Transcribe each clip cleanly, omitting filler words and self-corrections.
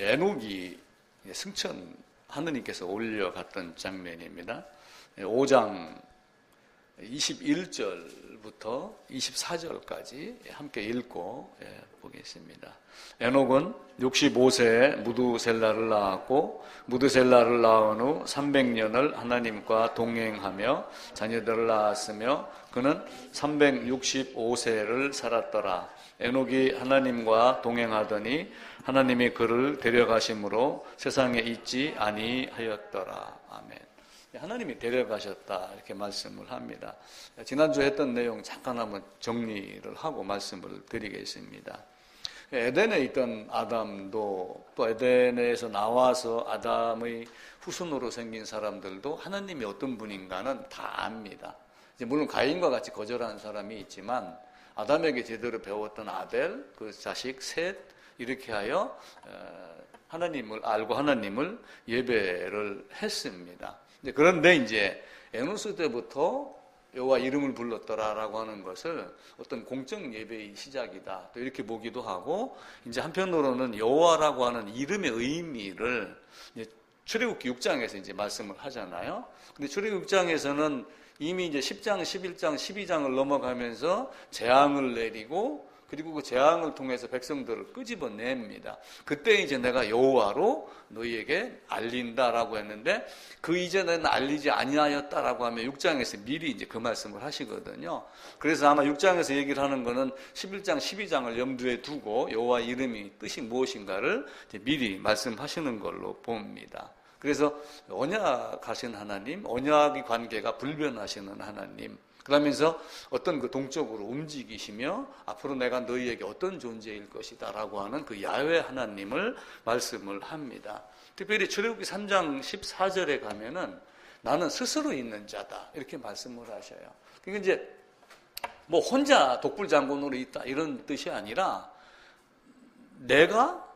에녹이 승천 하느님께서 올려갔던 장면입니다. 5장 21절부터 24절까지 함께 읽고 보겠습니다. 에녹은 65세에 무두셀라를 낳았고 무두셀라를 낳은 후 300년을 하나님과 동행하며 자녀들을 낳았으며 그는 365세를 살았더라. 에녹이 하나님과 동행하더니 하나님이 그를 데려가심으로 세상에 있지 아니하였더라. 아멘. 하나님이 데려가셨다 이렇게 말씀을 합니다. 지난주에 했던 내용 잠깐 한번 정리를 하고 말씀을 드리겠습니다. 에덴에 있던 아담도 또 에덴에서 나와서 아담의 후손으로 생긴 사람들도 하나님이 어떤 분인가는 다 압니다. 물론 가인과 같이 거절한 사람이 있지만 아담에게 제대로 배웠던 아벨, 그 자식 셋 이렇게 하여 하나님을 알고 하나님을 예배를 했습니다. 그런데 이제 에노스 때부터 여호와 이름을 불렀더라라고 하는 것을 어떤 공적 예배의 시작이다 또 이렇게 보기도 하고, 이제 한편으로는 여호와라고 하는 이름의 의미를 출애굽기 6장에서 이제 말씀을 하잖아요. 근데 출애굽기 6장에서는 이미 이제 10장, 11장, 12장을 넘어가면서 재앙을 내리고 그리고 그 재앙을 통해서 백성들을 끄집어냅니다. 그때 이제 내가 여호와로 너희에게 알린다라고 했는데 그 이전에는 알리지 아니하였다라고 하면 6장에서 미리 이제 그 말씀을 하시거든요. 그래서 아마 6장에서 얘기를 하는 거는 11장, 12장을 염두에 두고 여호와 이름이 뜻이 무엇인가를 이제 미리 말씀하시는 걸로 봅니다. 그래서 언약하신 하나님, 언약의 관계가 불변하시는 하나님, 그러면서 어떤 그 동적으로 움직이시며 앞으로 내가 너희에게 어떤 존재일 것이다 라고 하는 그 야훼 하나님을 말씀을 합니다. 특별히 출애굽기 3장 14절에 가면은 나는 스스로 있는 자다 이렇게 말씀을 하셔요. 그러니까 이제 뭐 혼자 독불장군으로 있다 이런 뜻이 아니라 내가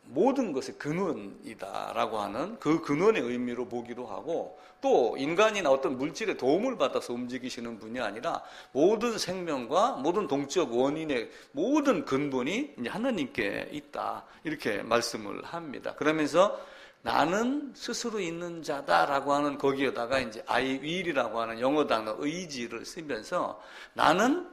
모든 것의 근원이다라고 하는 그 근원의 의미로 보기도 하고, 또 인간이나 어떤 물질의 도움을 받아서 움직이시는 분이 아니라 모든 생명과 모든 동적 원인의 모든 근본이 이제 하나님께 있다 이렇게 말씀을 합니다. 그러면서 나는 스스로 있는 자다라고 하는 거기에다가 이제 I will이라고 하는 영어 단어 의지를 쓰면서 나는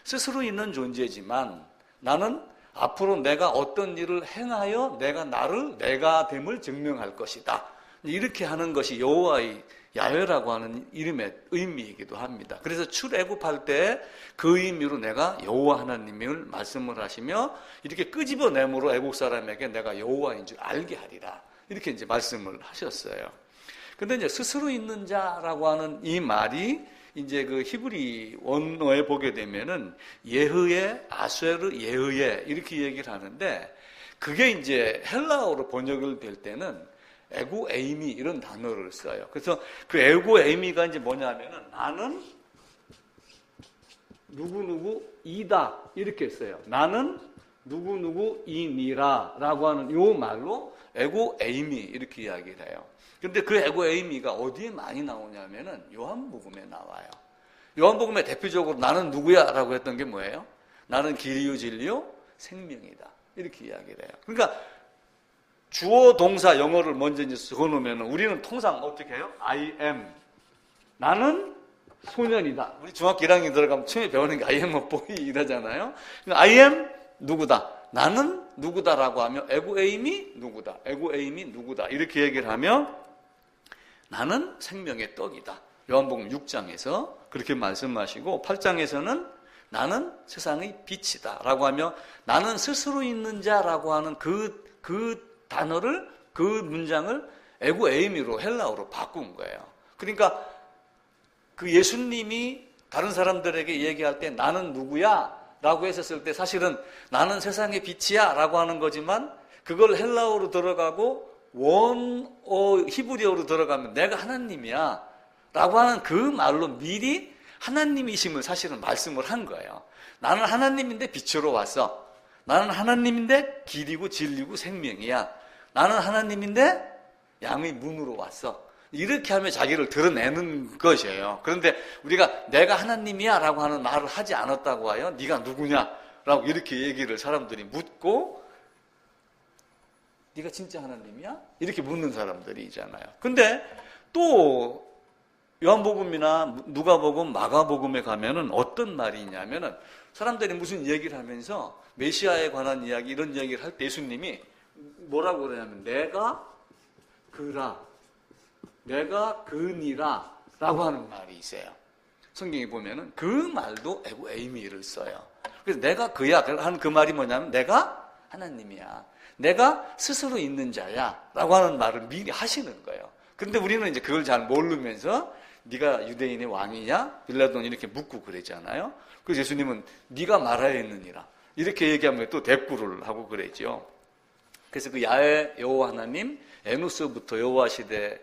스스로 있는 존재지만 나는 앞으로 내가 어떤 일을 행하여 내가 나를 내가 됨을 증명할 것이다. 이렇게 하는 것이 여호와의 야훼라고 하는 이름의 의미이기도 합니다. 그래서 출애굽할 때 그 의미로 내가 여호와 하나님을 말씀을 하시며 이렇게 끄집어내므로 애국 사람에게 내가 여호와인 줄 알게 하리라. 이렇게 이제 말씀을 하셨어요. 근데 이제 스스로 있는 자라고 하는 이 말이 이제 그 히브리 원어에 보게 되면은 예흐에, 아수에르, 예흐에 이렇게 얘기를 하는데, 그게 이제 헬라어로 번역을 될 때는 에고 에이미 이런 단어를 써요. 그래서 그 에고 에이미가 이제 뭐냐면은 나는 누구누구이다 이렇게 써요. 나는 누구누구이니라 라고 하는 요 말로 에고 에이미 이렇게 이야기를 해요. 근데 그 에고 에이미가 어디에 많이 나오냐면은 요한복음에 나와요. 요한복음에 대표적으로 나는 누구야 라고 했던 게 뭐예요? 나는 길이요 진리요 생명이다 이렇게 이야기를 해요. 그러니까 주어 동사 영어를 먼저 이제 적어놓으면 우리는 통상 어떻게 해요? I am. 나는 소년이다. 우리 중학교 1학년 들어가면 처음에 배우는 게 I am a boy 이러잖아요. 그러니까 I am 누구다. 나는 누구다라고 하면 에고 에임이 누구다. 에고 에임이 누구다. 이렇게 얘기를 하면 나는 생명의 떡이다. 요한복음 6장에서 그렇게 말씀하시고 8장에서는 나는 세상의 빛이다 라고 하며 나는 스스로 있는 자라고 하는 그 단어를, 그 문장을 에고 에이미로 헬라어로 바꾼 거예요. 그러니까 그 예수님이 다른 사람들에게 얘기할 때 나는 누구야? 라고 했었을 때 사실은 나는 세상의 빛이야 라고 하는 거지만 그걸 헬라어로 들어가고 히브리어로 들어가면 내가 하나님이야 라고 하는 그 말로 미리 하나님이심을 사실은 말씀을 한 거예요. 나는 하나님인데 빛으로 왔어. 나는 하나님인데 길이고 진리고 생명이야. 나는 하나님인데 양의 문으로 왔어. 이렇게 하면 자기를 드러내는 것이에요. 그런데 우리가 내가 하나님이야 라고 하는 말을 하지 않았다고 하여 네가 누구냐 라고 이렇게 얘기를 사람들이 묻고 네가 진짜 하나님이야? 이렇게 묻는 사람들이 있잖아요. 근데 또 요한복음이나 누가복음, 마가복음에 가면은 어떤 말이 있냐면은 사람들이 무슨 얘기를 하면서 메시아에 관한 이야기, 이런 이야기를 할 때 예수님이 뭐라고 그러냐면 내가 그라, 내가 그니라 라고 하는 말이 있어요. 성경에 보면은 그 말도 의미를 써요. 그래서 내가 그야 하는 그 말이 뭐냐면 내가 하나님이야. 내가 스스로 있는 자야 라고 하는 말을 미리 하시는 거예요. 그런데 우리는 이제 그걸 잘 모르면서 네가 유대인의 왕이냐? 빌라도는 이렇게 묻고 그랬잖아요. 그래서 예수님은 네가 말하였느니라 이렇게 얘기하면 또 대꾸를 하고 그랬죠. 그래서 그 야훼 여호와 하나님, 에노스부터 여호와 시대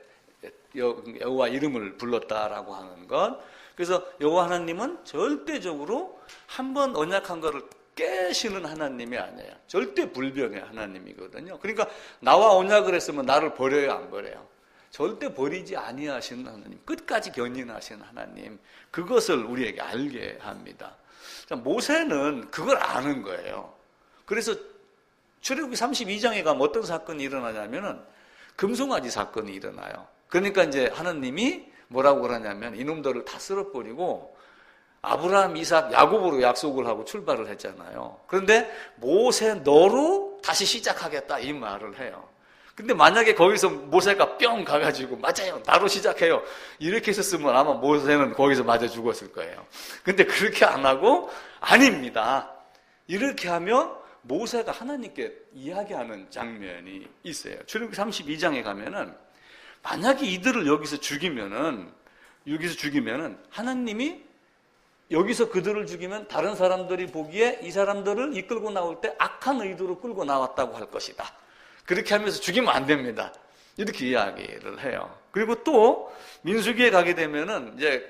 여호와 이름을 불렀다라고 하는 것. 그래서 여호와 하나님은 절대적으로 한 번 언약한 거를 깨시는 하나님이 아니에요. 절대 불변의 하나님이거든요. 그러니까 나와 언약을 했으면 나를 버려요, 안 버려요? 절대 버리지 아니하시는 하나님, 끝까지 견인하시는 하나님, 그것을 우리에게 알게 합니다. 자, 모세는 그걸 아는 거예요. 그래서 출애굽기 32장에 가면 어떤 사건이 일어나냐면은 금송아지 사건이 일어나요. 그러니까 이제 하나님이 뭐라고 그러냐면 이놈들을 다 쓸어버리고 아브라함, 이삭, 야곱으로 약속을 하고 출발을 했잖아요. 그런데 모세 너로 다시 시작하겠다 이 말을 해요. 근데 만약에 거기서 모세가 뿅 가가지고 맞아요, 나로 시작해요 이렇게 했었으면 아마 모세는 거기서 맞아 죽었을 거예요. 근데 그렇게 안 하고 아닙니다. 이렇게 하며 모세가 하나님께 이야기하는 장면이 있어요. 출애굽기 32장에 가면은 만약에 이들을 여기서 죽이면은 하나님이 여기서 그들을 죽이면 다른 사람들이 보기에 이 사람들을 이끌고 나올 때 악한 의도로 끌고 나왔다고 할 것이다. 그렇게 하면서 죽이면 안 됩니다. 이렇게 이야기를 해요. 그리고 또 민수기에 가게 되면은 이제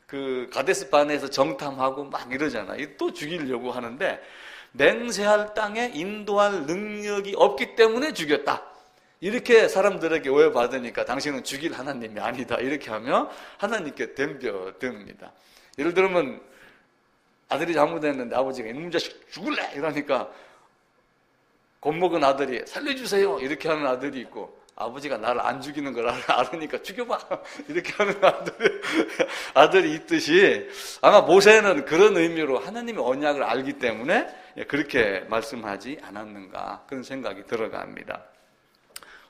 그 가데스 바네에서 정탐하고 막 이러잖아요. 또 죽이려고 하는데 맹세할 땅에 인도할 능력이 없기 때문에 죽였다. 이렇게 사람들에게 오해받으니까 당신은 죽일 하나님이 아니다. 이렇게 하며 하나님께 덤벼듭니다. 예를 들면 아들이 잘못했는데 아버지가 이놈 자식 죽을래! 이러니까 겁먹은 아들이 살려주세요! 이렇게 하는 아들이 있고 아버지가 나를 안 죽이는 걸 알으니까 죽여봐! 이렇게 하는 아들이 있듯이 아마 모세는 그런 의미로 하나님의 언약을 알기 때문에 그렇게 말씀하지 않았는가 그런 생각이 들어갑니다.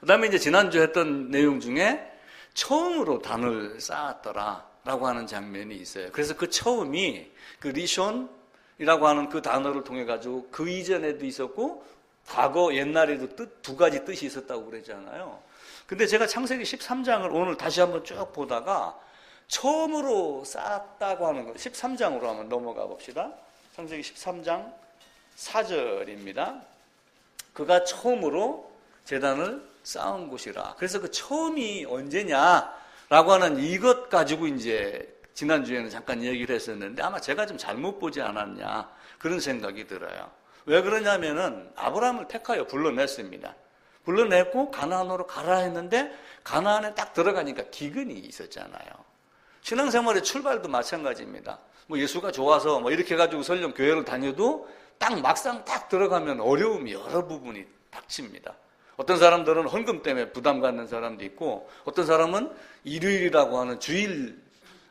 그 다음에 이제 지난주에 했던 내용 중에 처음으로 단을 쌓았더라 라고 하는 장면이 있어요. 그래서 그 처음이 그 리숀이라고 하는 그 단어를 통해 가지고 그 이전에도 있었고 과거 옛날에도 두 가지 뜻이 있었다고 그랬잖아요. 근데 제가 창세기 13장을 오늘 다시 한번 쭉 보다가 처음으로 쌓았다고 하는 거 13장으로 한번 넘어가 봅시다. 창세기 13장 4절입니다. 그가 처음으로 제단을 쌓은 곳이라. 그래서 그 처음이 언제냐라고 하는 이것 가지고 이제 지난주에는 잠깐 얘기를 했었는데 아마 제가 좀 잘못 보지 않았냐 그런 생각이 들어요. 왜 그러냐면은 아브라함을 택하여 불러냈습니다. 불러냈고 가나안으로 가라 했는데 가나안에 딱 들어가니까 기근이 있었잖아요. 신앙생활의 출발도 마찬가지입니다. 뭐 예수가 좋아서 뭐 이렇게 해가지고 설령 교회를 다녀도 딱 막상 딱 들어가면 어려움이 여러 부분이 닥칩니다. 어떤 사람들은 헌금 때문에 부담 갖는 사람도 있고 어떤 사람은 일요일이라고 하는 주일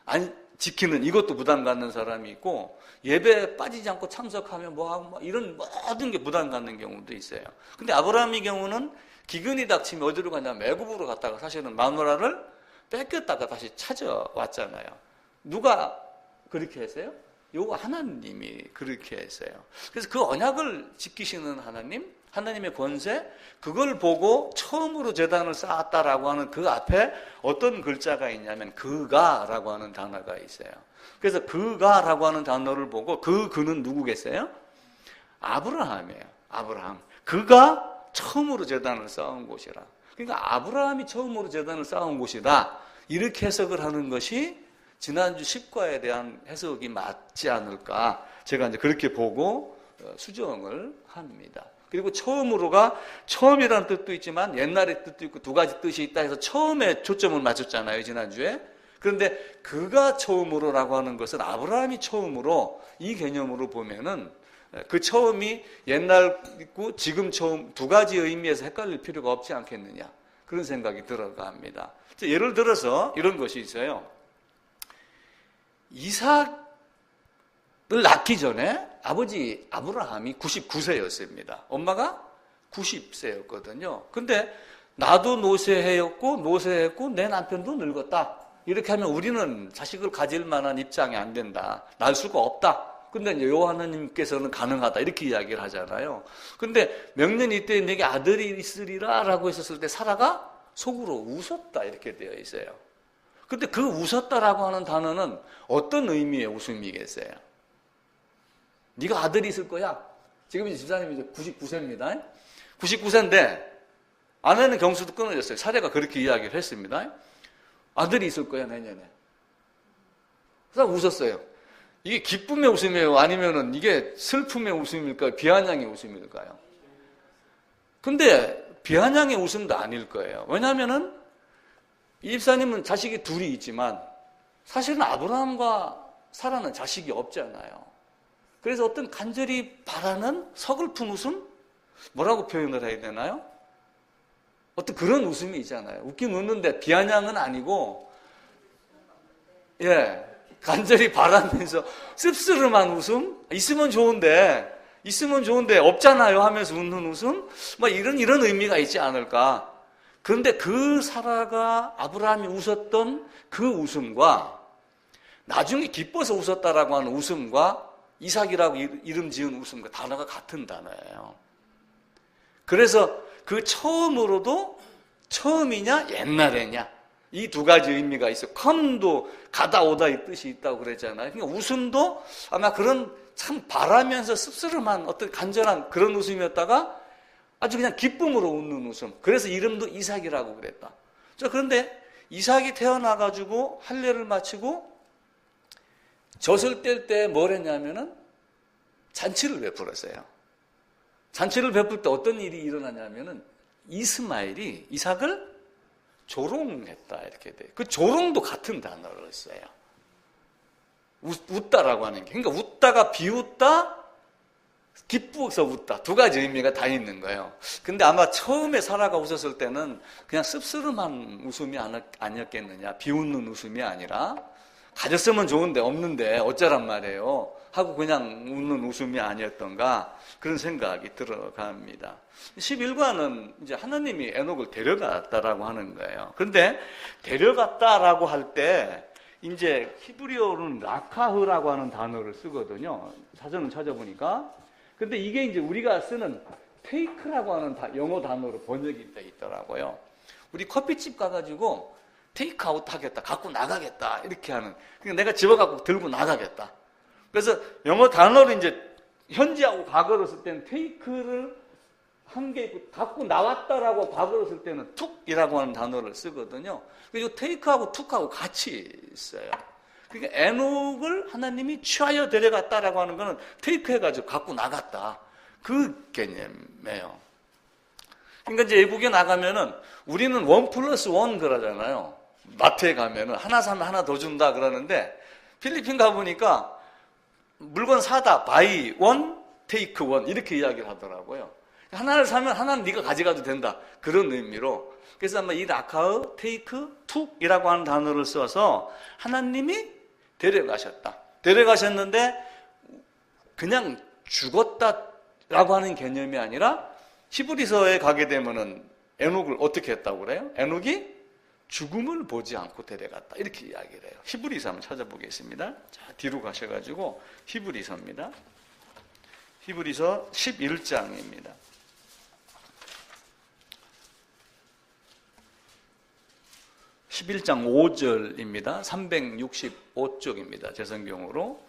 안 지키는 이것도 부담 갖는 사람이 있고 예배에 빠지지 않고 참석하면 뭐하고 이런 모든 게 부담 갖는 경우도 있어요. 근데 아브라함의 경우는 기근이 닥치면 어디로 가냐면 애굽으로 갔다가 사실은 마누라를 뺏겼다가 다시 찾아왔잖아요. 누가 그렇게 했어요? 요거 하나님이 그렇게 했어요. 그래서 그 언약을 지키시는 하나님의 권세, 그걸 보고 처음으로 제단을 쌓았다라고 하는 그 앞에 어떤 글자가 있냐면 그가라고 하는 단어가 있어요. 그래서 그가라고 하는 단어를 보고 그는 누구겠어요? 아브라함이에요. 아브라함. 그가 처음으로 제단을 쌓은 곳이라. 그러니까 아브라함이 처음으로 제단을 쌓은 곳이다. 이렇게 해석을 하는 것이 지난주 10과에 대한 해석이 맞지 않을까. 제가 이제 그렇게 보고 수정을 합니다. 그리고 처음으로가 처음이라는 뜻도 있지만 옛날의 뜻도 있고 두 가지 뜻이 있다 해서 처음에 초점을 맞췄잖아요, 지난주에. 그런데 그가 처음으로라고 하는 것은 아브라함이 처음으로 이 개념으로 보면은 그 처음이 옛날 있고 지금 처음 두 가지 의미에서 헷갈릴 필요가 없지 않겠느냐, 그런 생각이 들어갑니다. 예를 들어서 이런 것이 있어요. 이삭을 낳기 전에 아버지 아브라함이 99세였습니다. 엄마가 90세였거든요. 근데 나도 노쇠했고 내 남편도 늙었다. 이렇게 하면 우리는 자식을 가질 만한 입장이 안 된다. 낳을 수가 없다. 근데 이제 요하나님께서는 가능하다. 이렇게 이야기를 하잖아요. 근데 명년이 이때 내게 아들이 있으리라 라고 했었을 때 사라가 속으로 웃었다. 이렇게 되어 있어요. 근데 그 웃었다라고 하는 단어는 어떤 의미의 웃음이겠어요? 네가 아들이 있을 거야. 지금 이제 집사님이 이제 99세입니다. 99세인데 아내는 경수도 끊어졌어요. 사례가 그렇게 이야기를 했습니다. 아들이 있을 거야, 내년에. 그래서 웃었어요. 이게 기쁨의 웃음이에요? 아니면은 이게 슬픔의 웃음일까요? 비아냥의 웃음일까요? 근데 비아냥의 웃음도 아닐 거예요. 왜냐하면은 이 집사님은 자식이 둘이 있지만 사실은 아브라함과 사라는 자식이 없잖아요. 그래서 어떤 간절히 바라는 서글픈 웃음? 뭐라고 표현을 해야 되나요? 어떤 그런 웃음이 있잖아요. 웃긴 웃는데 비아냥은 아니고, 예, 간절히 바라면서 씁쓸한 웃음? 있으면 좋은데 없잖아요 하면서 웃는 웃음? 뭐 이런 의미가 있지 않을까. 그런데 그 사라가 아브라함이 웃었던 그 웃음과 나중에 기뻐서 웃었다라고 하는 웃음과 이삭이라고 이름 지은 웃음과 단어가 같은 단어예요. 그래서 그 처음으로도 처음이냐 옛날에냐 이 두 가지 의미가 있어요. come도 가다 오다 이 뜻이 있다고 그랬잖아요. 그러니까 웃음도 아마 그런 참 바라면서 씁쓸한 어떤 간절한 그런 웃음이었다가 아주 그냥 기쁨으로 웃는 웃음. 그래서 이름도 이삭이라고 그랬다. 자, 그런데 이삭이 태어나가지고 할례를 마치고 젖을 뗄 때 뭘 했냐면은 잔치를 베풀었어요. 잔치를 베풀 때 어떤 일이 일어나냐면은 이스마엘이 이삭을 조롱했다 이렇게 돼요. 그 조롱도 같은 단어를 써요. 웃다라고 하는 게. 그러니까 웃다가 비웃다, 기쁘어서 웃다. 두 가지 의미가 다 있는 거예요. 근데 아마 처음에 사라가 웃었을 때는 그냥 씁쓸한 웃음이 아니었겠느냐. 비웃는 웃음이 아니라 가졌으면 좋은데 없는데 어쩌란 말이에요 하고 그냥 웃는 웃음이 아니었던가 그런 생각이 들어갑니다. 11과는 이제 하나님이 에녹을 데려갔다라고 하는 거예요. 그런데 데려갔다라고 할 때 이제 히브리어로는 라카흐라고 하는 단어를 쓰거든요. 사전을 찾아보니까. 근데 이게 이제 우리가 쓰는 테이크라고 하는 영어 단어로 번역이 되어 있더라고요. 우리 커피집 가가지고 테이크아웃 하겠다, 갖고 나가겠다 이렇게 하는. 그러니까 내가 집어갖고 들고 나가겠다. 그래서 영어 단어로 이제 현지하고 과거로 쓸 때는 테이크를 한 개 있고 갖고 나왔다라고 과거로 쓸 때는 툭이라고 하는 단어를 쓰거든요. 그리고 테이크하고 툭하고 같이 있어요. 그러니까 에녹을 하나님이 취하여 데려갔다라고 하는 거는 테이크 해가지고 갖고 나갔다. 그 개념이에요. 그러니까 이제 외국에 나가면은 우리는 1+1 그러잖아요. 마트에 가면은 하나 사면 하나 더 준다 그러는데 필리핀 가보니까 물건 사다 buy one, take one 이렇게 이야기를 하더라고요. 하나를 사면 하나는 네가 가져가도 된다 그런 의미로. 그래서 아마 이 라카흐, 테이크, 툭이라고 하는 단어를 써서 하나님이 데려가셨다. 데려가셨는데 그냥 죽었다라고 하는 개념이 아니라 히브리서에 가게 되면은 에녹을 어떻게 했다고 그래요? 에녹이 죽음을 보지 않고 데려갔다. 이렇게 이야기를 해요. 히브리서 한번 찾아보겠습니다. 자, 뒤로 가셔가지고 히브리서입니다. 히브리서 11장입니다. 11장 5절입니다. 365쪽입니다. 제 성경으로.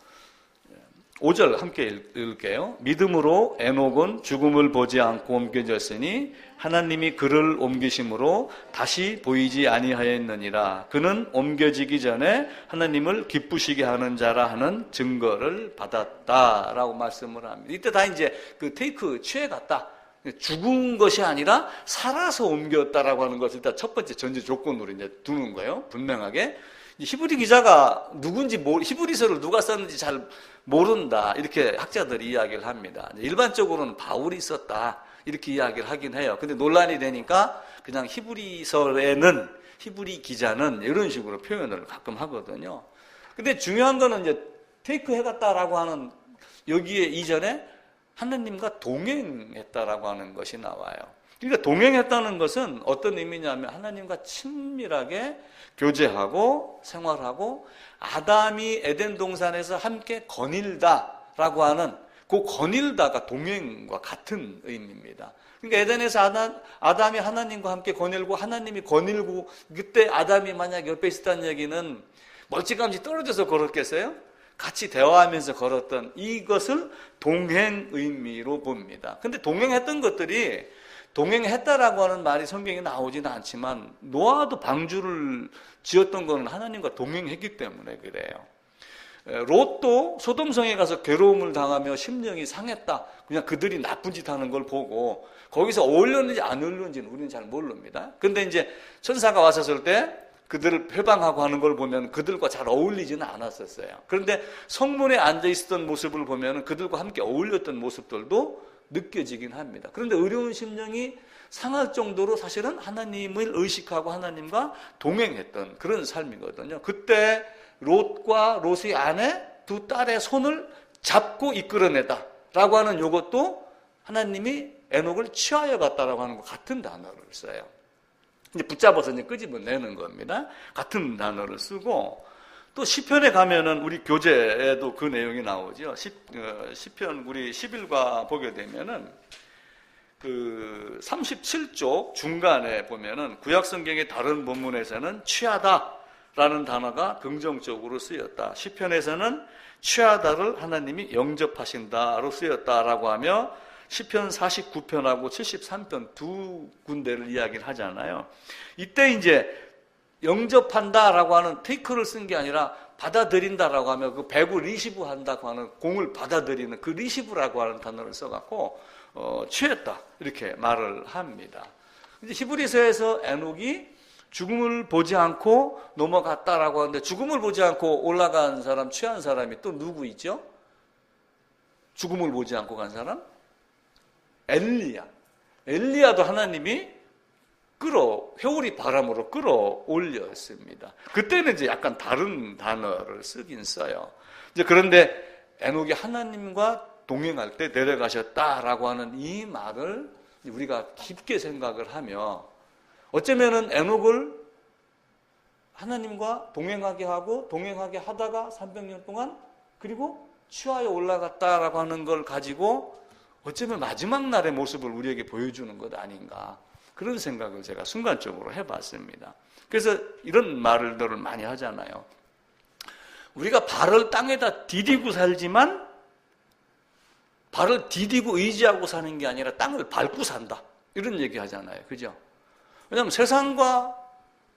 5절 함께 읽을게요. 믿음으로 에녹은 죽음을 보지 않고 옮겨졌으니 하나님이 그를 옮기심으로 다시 보이지 아니하였느니라. 그는 옮겨지기 전에 하나님을 기쁘시게 하는 자라 하는 증거를 받았다라고 말씀을 합니다. 이때 다 이제 그 테이크 취해갔다. 죽은 것이 아니라 살아서 옮겼다라고 하는 것을 일단 첫 번째 전제 조건으로 이제 두는 거예요. 분명하게. 히브리 기자가 누군지 히브리서를 누가 썼는지 잘 모른다 이렇게 학자들이 이야기를 합니다. 일반적으로는 바울이 썼다 이렇게 이야기를 하긴 해요. 근데 논란이 되니까 그냥 히브리서에는 히브리 기자는 이런 식으로 표현을 가끔 하거든요. 근데 중요한 거는 이제 테이크 해갔다라고 하는 여기에 이전에 하나님과 동행했다라고 하는 것이 나와요. 그러니까 동행했다는 것은 어떤 의미냐면 하나님과 친밀하게 교제하고 생활하고 아담이 에덴 동산에서 함께 거닐다라고 하는 그 거닐다가 동행과 같은 의미입니다. 그러니까 에덴에서 아담이 하나님과 함께 거닐고 하나님이 거닐고 그때 아담이 만약 옆에 있었다는 얘기는 멀찌감치 떨어져서 걸었겠어요? 같이 대화하면서 걸었던 이것을 동행 의미로 봅니다. 근데 동행했던 것들이 동행했다라고 하는 말이 성경에 나오지는 않지만 노아도 방주를 지었던 거는 하나님과 동행했기 때문에 그래요. 롯도 소돔성에 가서 괴로움을 당하며 심령이 상했다. 그냥 그들이 나쁜 짓 하는 걸 보고 거기서 어울렸는지 안 어울렸는지는 우리는 잘 모릅니다. 근데 이제 천사가 왔었을 때 그들을 회방하고 하는 걸 보면 그들과 잘 어울리지는 않았었어요. 그런데 성문에 앉아 있었던 모습을 보면 그들과 함께 어울렸던 모습들도 느껴지긴 합니다. 그런데 어려운 심령이 상할 정도로 사실은 하나님을 의식하고 하나님과 동행했던 그런 삶이거든요. 그때 롯과 롯의 아내 두 딸의 손을 잡고 이끌어내다라고 하는 이것도 하나님이 에녹을 취하여 갔다라고 하는 것 같은 단어를 써요. 이제 붙잡아서 이제 끄집어내는 겁니다. 같은 단어를 쓰고 또 시편에 가면은 우리 교재에도 그 내용이 나오죠. 시편 우리 11과 보게 되면은 그 37쪽 중간에 보면은 구약 성경의 다른 본문에서는 취하다라는 단어가 긍정적으로 쓰였다. 시편에서는 취하다를 하나님이 영접하신다로 쓰였다라고 하며 시편 49편하고 73편 두 군데를 이야기를 하잖아요. 이때 이제 영접한다라고 하는 테이크를 쓴 게 아니라 받아들인다라고 하면 그 배구 리시브 한다고 하는 공을 받아들이는 그 리시브라고 하는 단어를 써갖고 취했다 이렇게 말을 합니다. 이제 히브리서에서 에녹이 죽음을 보지 않고 넘어갔다라고 하는데 죽음을 보지 않고 올라간 사람 취한 사람이 또 누구 있죠? 죽음을 보지 않고 간 사람? 엘리야도 하나님이 회오리 바람으로 끌어올렸습니다. 그때는 이제 약간 다른 단어를 쓰긴 써요. 이제 그런데 에녹이 하나님과 동행할 때 내려가셨다라고 하는 이 말을 우리가 깊게 생각을 하며 어쩌면은 에녹을 하나님과 동행하게 하고 동행하게 하다가 300년 동안 그리고 취하여 올라갔다라고 하는 걸 가지고 어쩌면 마지막 날의 모습을 우리에게 보여주는 것 아닌가 그런 생각을 제가 순간적으로 해봤습니다. 그래서 이런 말들을 많이 하잖아요. 우리가 발을 땅에다 디디고 살지만 발을 디디고 의지하고 사는 게 아니라 땅을 밟고 산다. 이런 얘기 하잖아요. 그죠? 왜냐하면 세상과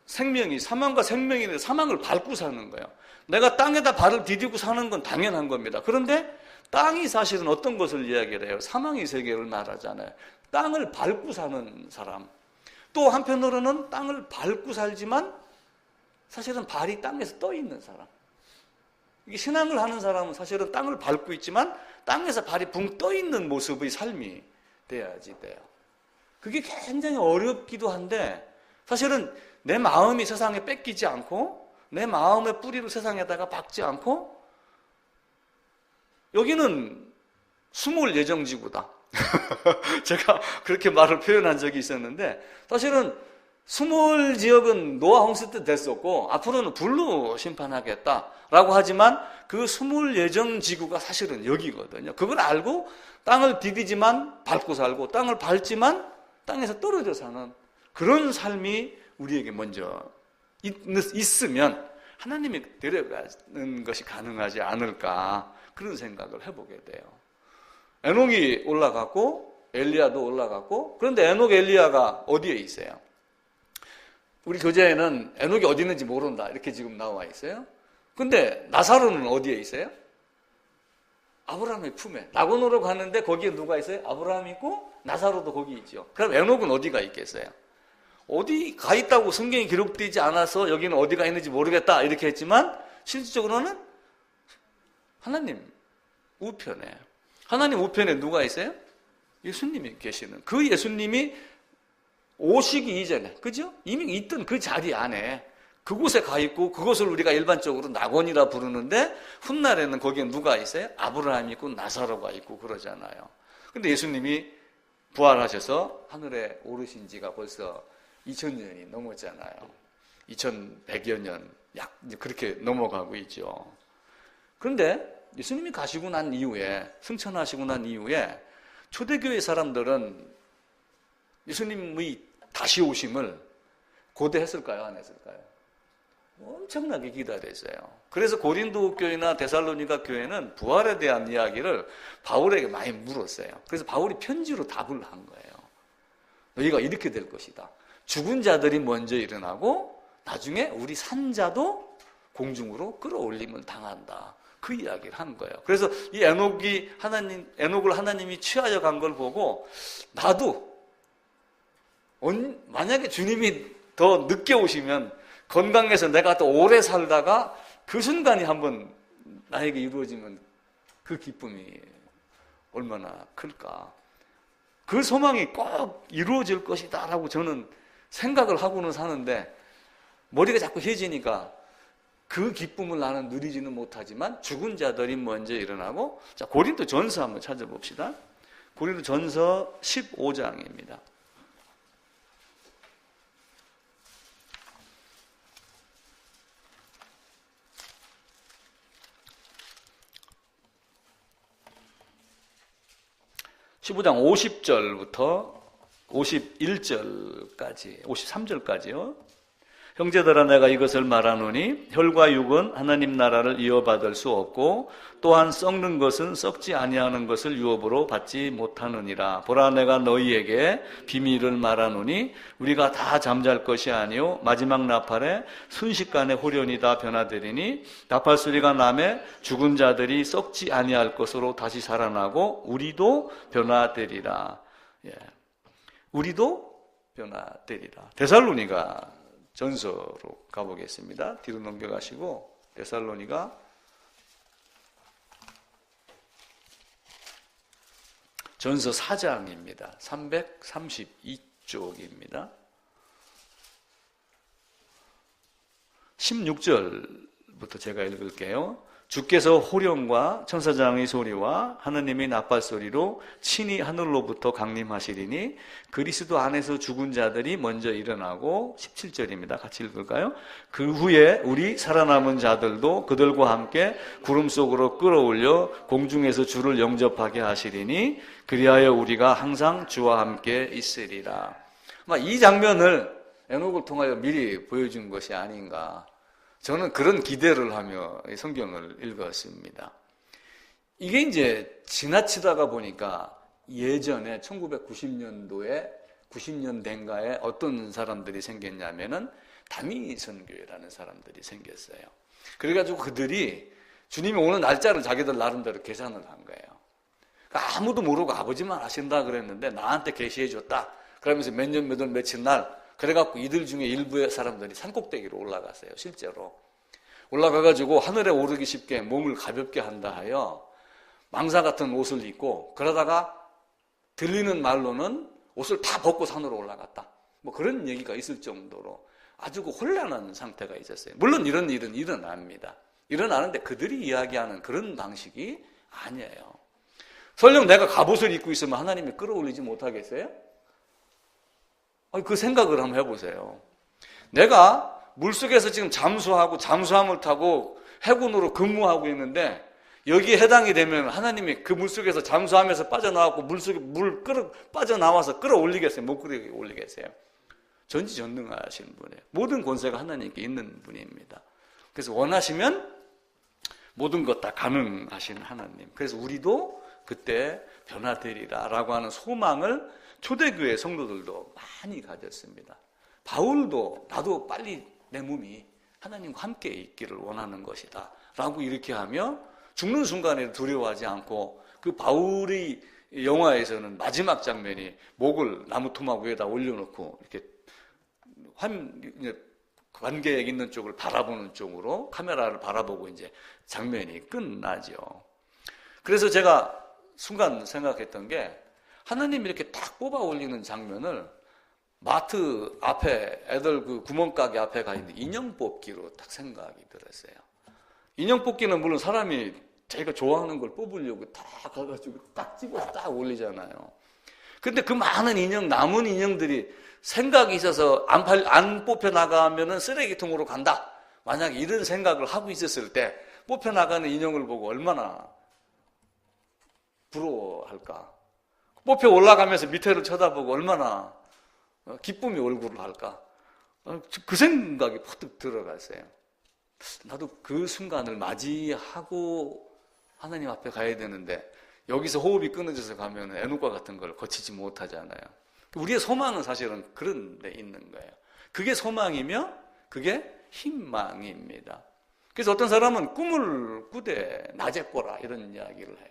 생명이 사망과 생명인데 사망을 밟고 사는 거예요. 내가 땅에다 발을 디디고 사는 건 당연한 겁니다. 그런데 땅이 사실은 어떤 것을 이야기를 해요? 사망의 세계를 말하잖아요. 땅을 밟고 사는 사람. 또 한편으로는 땅을 밟고 살지만 사실은 발이 땅에서 떠 있는 사람. 이게 신앙을 하는 사람은 사실은 땅을 밟고 있지만 땅에서 발이 붕 떠 있는 모습의 삶이 돼야지 돼요. 그게 굉장히 어렵기도 한데 사실은 내 마음이 세상에 뺏기지 않고 내 마음의 뿌리를 세상에다가 박지 않고 여기는 숨을 예정지구다. 제가 그렇게 말을 표현한 적이 있었는데 사실은 스몰 지역은 노아 홍수 때 됐었고 앞으로는 불로 심판하겠다라고 하지만 그 스몰 예정 지구가 사실은 여기거든요. 그걸 알고 땅을 디디지만 밟고 살고 땅을 밟지만 땅에서 떨어져 사는 그런 삶이 우리에게 먼저 있으면 하나님이 데려가는 것이 가능하지 않을까 그런 생각을 해보게 돼요. 에녹이 올라갔고 엘리야도 올라갔고 그런데 에녹 엘리야가 어디에 있어요? 우리 교재에는 에녹이 어디 있는지 모른다 이렇게 지금 나와 있어요. 근데 나사로는 어디에 있어요? 아브라함의 품에 낙원으로 가는데 거기에 누가 있어요? 아브라함이 있고 나사로도 거기 있죠. 그럼 에녹은 어디가 있겠어요? 어디 가 있다고 성경이 기록되지 않아서 여기는 어디가 있는지 모르겠다 이렇게 했지만 실질적으로는 하나님 우편에, 하나님 우편에 누가 있어요? 예수님이 계시는, 그 예수님이 오시기 이전에, 그죠? 이미 있던 그 자리 안에 그곳에 가 있고, 그것을 우리가 일반적으로 낙원이라 부르는데 훗날에는 거기에 누가 있어요? 아브라함이 있고 나사로가 있고 그러잖아요. 근데 예수님이 부활하셔서 하늘에 오르신 지가 벌써 2000년이 넘었잖아요. 2100여 년, 약 그렇게 넘어가고 있죠. 그런데 예수님이 가시고 난 이후에, 승천하시고 난 이후에 초대교회 사람들은 예수님의 다시 오심을 고대했을까요? 안 했을까요? 엄청나게 기다렸어요. 그래서 고린도 교회나 데살로니가 교회는 부활에 대한 이야기를 바울에게 많이 물었어요. 그래서 바울이 편지로 답을 한 거예요. 너희가 이렇게 될 것이다. 죽은 자들이 먼저 일어나고 나중에 우리 산자도 공중으로 끌어올림을 당한다. 그 이야기를 한 거예요. 그래서 이 에녹을 하나님이 취하여 간 걸 보고 나도 만약에 주님이 더 늦게 오시면 건강해서 내가 또 오래 살다가 그 순간이 한번 나에게 이루어지면 그 기쁨이 얼마나 클까. 그 소망이 꼭 이루어질 것이다 라고 저는 생각을 하고는 사는데 머리가 자꾸 해지니까 그 기쁨을 나는 누리지는 못하지만 죽은 자들이 먼저 일어나고, 자, 고린도 전서 한번 찾아봅시다. 고린도 전서 15장입니다. (15장) 50절부터 51절까지, 53절까지요. 형제들아, 내가 이것을 말하노니 혈과 육은 하나님 나라를 이어받을 수 없고 또한 썩는 것은 썩지 아니하는 것을 유업으로 받지 못하느니라. 보라, 내가 너희에게 비밀을 말하노니 우리가 다 잠잘 것이 아니요 마지막 나팔에 순식간에 홀연히 다 변화되리니 나팔 소리가 나매 죽은 자들이 썩지 아니할 것으로 다시 살아나고 우리도 변화되리라. 예. 우리도 변화되리라. 데살로니가 전서로 가보겠습니다. 뒤로 넘겨가시고 데살로니가 전서 4장입니다. 332쪽입니다. 16절부터 제가 읽을게요. 주께서 호령과 천사장의 소리와 하느님의 나팔 소리로 친히 하늘로부터 강림하시리니 그리스도 안에서 죽은 자들이 먼저 일어나고, 17절입니다. 같이 읽을까요? 그 후에 우리 살아남은 자들도 그들과 함께 구름 속으로 끌어올려 공중에서 주를 영접하게 하시리니 그리하여 우리가 항상 주와 함께 있으리라. 이 장면을 에녹을 통하여 미리 보여준 것이 아닌가, 저는 그런 기대를 하며 성경을 읽었습니다. 이게 이제 지나치다가 보니까 예전에 1990년도에 90년대인가에 어떤 사람들이 생겼냐면은 다미선교회라는 사람들이 생겼어요. 그래가지고 그들이 주님이 오는 날짜를 자기들 나름대로 계산을 한 거예요. 그러니까 아무도 모르고 아버지만 하신다 그랬는데 나한테 계시해줬다. 그러면서 몇 년 몇 월 며칠 날, 그래갖고 이들 중에 일부의 사람들이 산꼭대기로 올라갔어요. 실제로 올라가가지고 하늘에 오르기 쉽게 몸을 가볍게 한다 하여 망사 같은 옷을 입고, 그러다가 들리는 말로는 옷을 다 벗고 산으로 올라갔다, 그런 얘기가 있을 정도로 아주 혼란한 상태가 있었어요. 물론 이런 일은 일어납니다. 일어나는데 그들이 이야기하는 그런 방식이 아니에요. 설령 내가 갑옷을 입고 있으면 하나님이 끌어올리지 못하겠어요? 그 생각을 한번 해보세요. 내가 물속에서 지금 잠수함을 타고 해군으로 근무하고 있는데 여기에 해당이 되면 하나님이 그 물속에서 잠수함에서 빠져나왔고 물속에 빠져나와서 끌어올리겠어요? 못 끌어올리겠어요? 전지전능하신 분이에요. 모든 권세가 하나님께 있는 분입니다. 그래서 원하시면 모든 것 다 가능하신 하나님. 그래서 우리도 그때 변화되리라 라고 하는 소망을 초대교회 성도들도 많이 가졌습니다. 바울도 나도 빨리 내 몸이 하나님과 함께 있기를 원하는 것이다 라고 이렇게 하며 죽는 순간에 두려워하지 않고, 그 바울의 영화에서는 마지막 장면이 목을 나무 토막 위에다 올려놓고 이렇게 관객 있는 쪽을 바라보는 쪽으로 카메라를 바라보고 이제 장면이 끝나죠. 그래서 제가 순간 생각했던 게 하나님이 이렇게 딱 뽑아 올리는 장면을 마트 앞에 애들 그 구멍가게 앞에 가 있는 인형 뽑기로 딱 생각이 들었어요. 인형 뽑기는 물론 사람이 자기가 좋아하는 걸 뽑으려고 딱 가가지고 딱 집어서 딱 올리잖아요. 근데 그 많은 인형, 남은 인형들이 생각이 있어서 안 뽑혀 나가면은 쓰레기통으로 간다. 만약에 이런 생각을 하고 있었을 때 뽑혀 나가는 인형을 보고 얼마나 부러워할까? 뽑혀 올라가면서 밑에를 쳐다보고 얼마나 기쁨이 얼굴을 할까? 그 생각이 퍼뜩 들어갔어요. 나도 그 순간을 맞이하고 하나님 앞에 가야 되는데 여기서 호흡이 끊어져서 가면 애녹과 같은 걸 거치지 못하잖아요. 우리의 소망은 사실은 그런 데 있는 거예요. 그게 소망이며 그게 희망입니다. 그래서 어떤 사람은 꿈을 꾸되 낮에 꿔라 이런 이야기를 해요.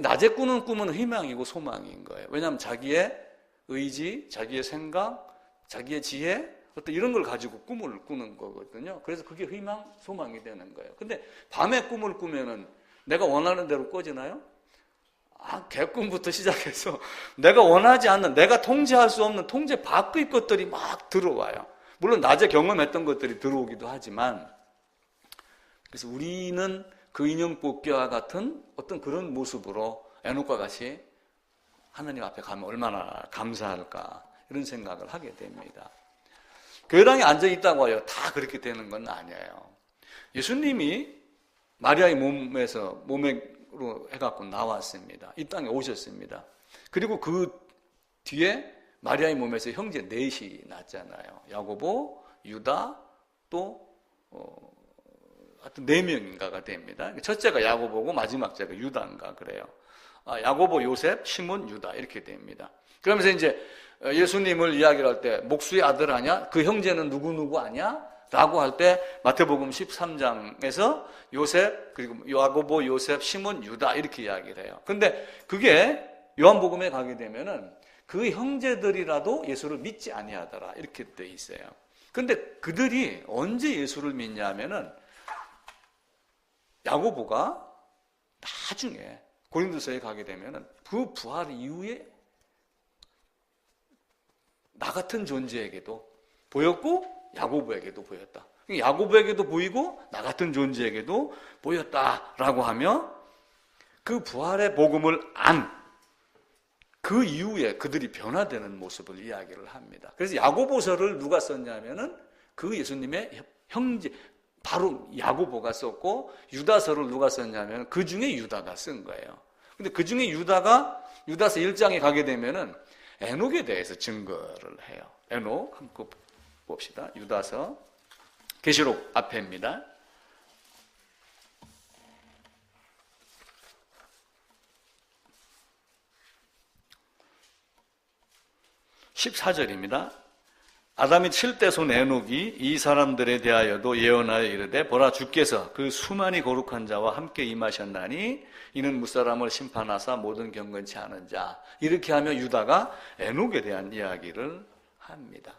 낮에 꾸는 꿈은 희망이고 소망인 거예요. 왜냐하면 자기의 의지, 자기의 생각, 자기의 지혜 어떤 이런 걸 가지고 꿈을 꾸는 거거든요. 그래서 그게 희망, 소망이 되는 거예요. 근데 밤에 꿈을 꾸면은 내가 원하는 대로 꿔지나요? 개꿈부터 시작해서 내가 원하지 않는, 내가 통제할 수 없는 통제 밖의 것들이 막 들어와요. 물론 낮에 경험했던 것들이 들어오기도 하지만, 그래서 우리는 그 인형 뽑기와 같은 어떤 그런 모습으로 에녹과 같이 하나님 앞에 가면 얼마나 감사할까 이런 생각을 하게 됩니다. 교회당에 앉아있다고 하여 다 그렇게 되는 건 아니에요. 예수님이 마리아의 몸으로 해갖고 나왔습니다. 이 땅에 오셨습니다. 그리고 그 뒤에 마리아의 몸에서 형제 넷이 났잖아요. 야고보, 유다, 또 하여튼 4명인가가 됩니다. 첫째가 야고보고 마지막 제가 유다인가 그래요. 야고보, 요셉, 시몬, 유다 이렇게 됩니다. 그러면서 이제 예수님을 이야기를 할 때 목수의 아들 아냐? 그 형제는 누구누구 아냐? 라고 할 때 마태복음 13장에서 요셉, 그리고 야고보, 요셉, 시몬, 유다 이렇게 이야기를 해요. 근데 그게 요한복음에 가게 되면은 그 형제들이라도 예수를 믿지 아니하더라 이렇게 돼 있어요. 근데 그들이 언제 예수를 믿냐 하면은 야고보가 나중에 고린도서에 가게 되면은 그 부활 이후에 나 같은 존재에게도 보였고 야고보에게도 보였다. 야고보에게도 보이고 나 같은 존재에게도 보였다라고 하며 그 부활의 복음을 안 그 이후에 그들이 변화되는 모습을 이야기를 합니다. 그래서 야고보서를 누가 썼냐면은 그 예수님의 형제 바로 야고보가 썼고 유다서를 누가 썼냐면 그 중에 유다가 쓴 거예요. 근데 그 중에 유다가 유다서 1장에 가게 되면은 에녹에 대해서 증거를 해요. 에녹 한번 봅시다. 유다서 계시록 앞에입니다. 14절입니다. 아담이 7대 손 에녹이 이 사람들에 대하여도 예언하여 이르되 보라 주께서 그 수많이 거룩한 자와 함께 임하셨나니 이는 무사람을 심판하사 모든 경건치 않은 자 이렇게 하며 유다가 에녹에 대한 이야기를 합니다.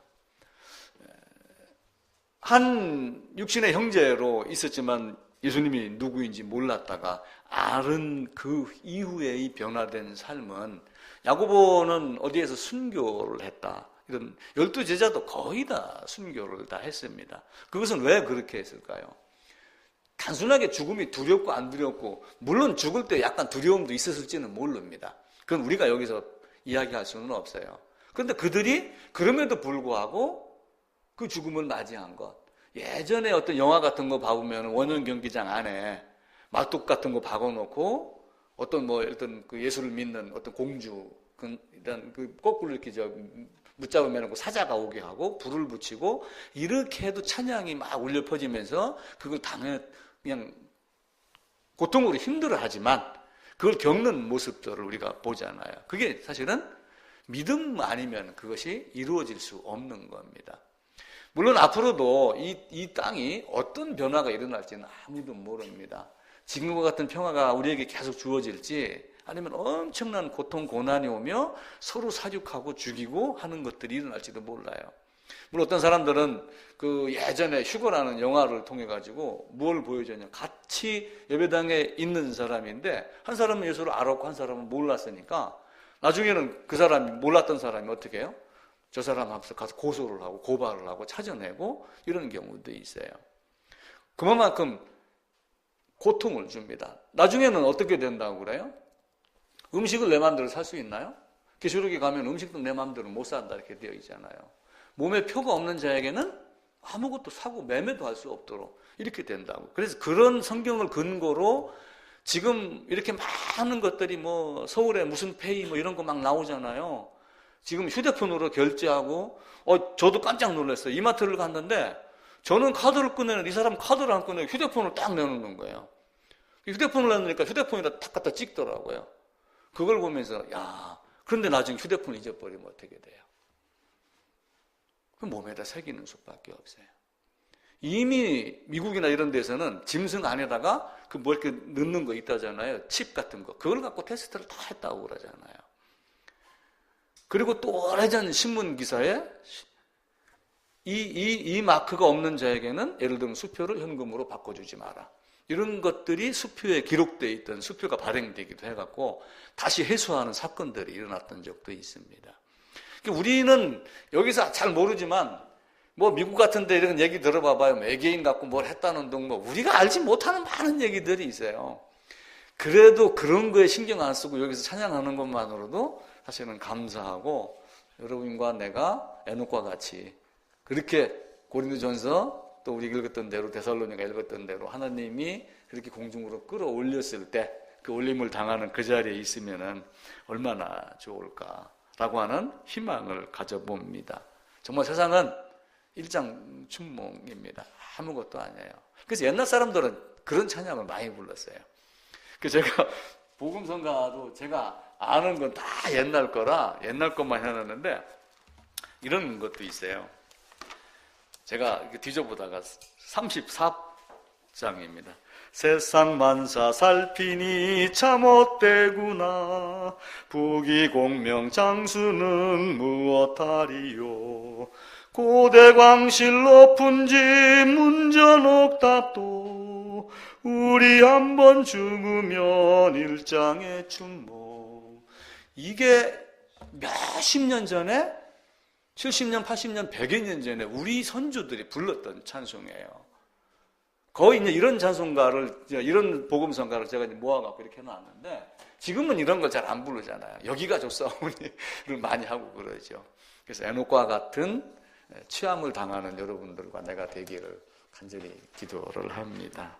한 육신의 형제로 있었지만 예수님이 누구인지 몰랐다가 알은 그 이후에 변화된 삶은 야고보는 어디에서 순교를 했다. 이런 12제자도 거의 다 순교를 다 했습니다. 그것은 왜 그렇게 했을까요? 단순하게 죽음이 두렵고 안 두렵고 물론 죽을 때 약간 두려움도 있었을지는 모릅니다. 그건 우리가 여기서 이야기할 수는 없어요. 그런데 그들이 그럼에도 불구하고 그 죽음을 맞이한 것. 예전에 어떤 영화 같은 거 봐보면 원형 경기장 안에 말뚝 같은 거 박아놓고 어떤 어떤 그 예수를 믿는 어떤 공주, 일단 그 거꾸로 이렇게 붙잡으면 사자가 오게 하고 불을 붙이고 이렇게 해도 찬양이 막 울려 퍼지면서 그걸 그냥 고통으로 힘들어하지만 그걸 겪는 모습들을 우리가 보잖아요. 그게 사실은 믿음 아니면 그것이 이루어질 수 없는 겁니다. 물론 앞으로도 이 땅이 어떤 변화가 일어날지는 아무도 모릅니다. 지금과 같은 평화가 우리에게 계속 주어질지 아니면 엄청난 고통, 고난이 오며 서로 사육하고 죽이고 하는 것들이 일어날지도 몰라요. 물론 어떤 사람들은 그 예전에 휴거라는 영화를 통해 가지고 뭘 보여줬냐, 같이 예배당에 있는 사람인데 한 사람은 예수를 알았고 한 사람은 몰랐으니까 나중에는 그 사람이 몰랐던 사람이 어떻게 해요? 저 사람 앞에서 가서 고소를 하고 고발을 하고 찾아내고 이런 경우도 있어요. 그만큼 고통을 줍니다. 나중에는 어떻게 된다고 그래요? 음식을 내 마음대로 살 수 있나요? 기술학에 가면 음식도 내 마음대로 못 산다 이렇게 되어 있잖아요. 몸에 표가 없는 자에게는 아무것도 사고 매매도 할 수 없도록 이렇게 된다고. 그래서 그런 성경을 근거로 지금 이렇게 많은 것들이 뭐 서울에 무슨 페이 뭐 이런 거 막 나오잖아요. 지금 휴대폰으로 결제하고 저도 깜짝 놀랐어요. 이마트를 갔는데 저는 카드를 꺼내는 이 사람 카드를 안 꺼내고 휴대폰을 딱 내놓는 거예요. 휴대폰을 내놓으니까 휴대폰에다 탁 갖다 찍더라고요. 그걸 보면서 야, 그런데 나중에 휴대폰 잊어버리면 어떻게 돼요? 그 몸에다 새기는 수밖에 없어요. 이미 미국이나 이런 데서는 짐승 안에다가 그 뭐 이렇게 넣는 거 있다잖아요. 칩 같은 거. 그걸 갖고 테스트를 다 했다고 그러잖아요. 그리고 또 오래전 신문 기사에 이 마크가 없는 자에게는 예를 들면 수표를 현금으로 바꿔주지 마라. 이런 것들이 수표에 기록되어 있던 수표가 발행되기도 해갖고 다시 해소하는 사건들이 일어났던 적도 있습니다. 우리는 여기서 잘 모르지만 뭐 미국 같은 데 이런 얘기 들어봐봐요. 외계인 갖고 뭘 했다는 등 뭐 우리가 알지 못하는 많은 얘기들이 있어요. 그래도 그런 거에 신경 안 쓰고 여기서 찬양하는 것만으로도 사실은 감사하고 여러분과 내가 에녹과 같이 그렇게 고린도전서 또 우리 읽었던 대로 데살로니가 읽었던 대로 하나님이 그렇게 공중으로 끌어올렸을 때 그 올림을 당하는 그 자리에 있으면은 얼마나 좋을까라고 하는 희망을 가져봅니다. 정말 세상은 일장춘몽입니다. 아무것도 아니에요. 그래서 옛날 사람들은 그런 찬양을 많이 불렀어요. 그래서 제가 복음성가도 제가 아는 건 다 옛날 거라 옛날 것만 해놨는데 이런 것도 있어요. 제가 뒤져보다가 34장입니다. 세상 만사 살피니 참 헛되구나. 부귀공명 장수는 무엇하리요. 고대 광실 높은 집 문전옥답도 우리 한번 죽으면 일장의 춘모. 이게 몇십 년 전에 70년, 80년, 100여 년 전에 우리 선조들이 불렀던 찬송이에요. 거의 이제 이런 찬송가를, 이런 복음성가를 제가 이제 모아갖고 이렇게 해놨는데, 지금은 이런 걸 잘 안 부르잖아요. 여기가 좋사오니를 많이 하고 그러죠. 그래서 에녹과 같은 취함을 당하는 여러분들과 내가 되기를 간절히 기도를 합니다.